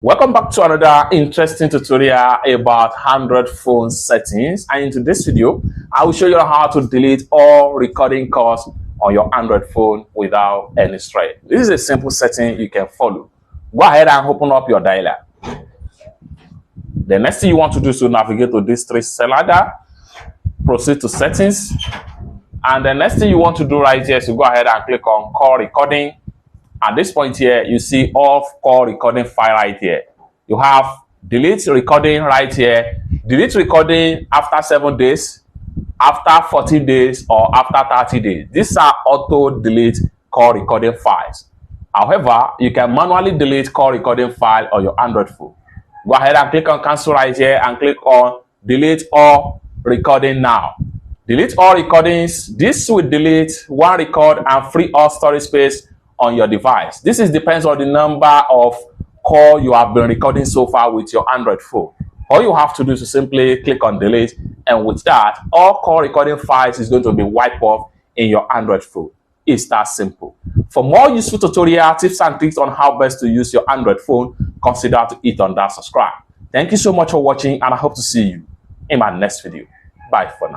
Welcome back to another interesting tutorial about Android phone settings, and in today's video I will show you how to delete all recording calls on your Android phone without any stress. This is a simple setting you can follow. Go ahead and open up your dialer. The next thing you want to do is to navigate to this three cylinder, proceed to settings, and the next thing you want to do right here is to go ahead and click on call recording. At this point here, you see off call recording file right here. You have delete recording right here. Delete recording after 7 days, after 14 days, or after 30 days. These are auto delete call recording files. However, you can manually delete call recording file on your Android phone. Go ahead and click on cancel right here and click on delete all recording now. Delete all recordings. This will delete one record and free all storage space on your device. This depends on the number of call you have been recording so far with your Android phone. All you have to do is to simply click on delete, and with that, all call recording files is going to be wiped off in your Android phone. It's that simple. For more useful tutorial tips and tricks on how best to use your Android phone, consider to hit on that subscribe. Thank you so much for watching, and I hope to see you in my next video. Bye for now.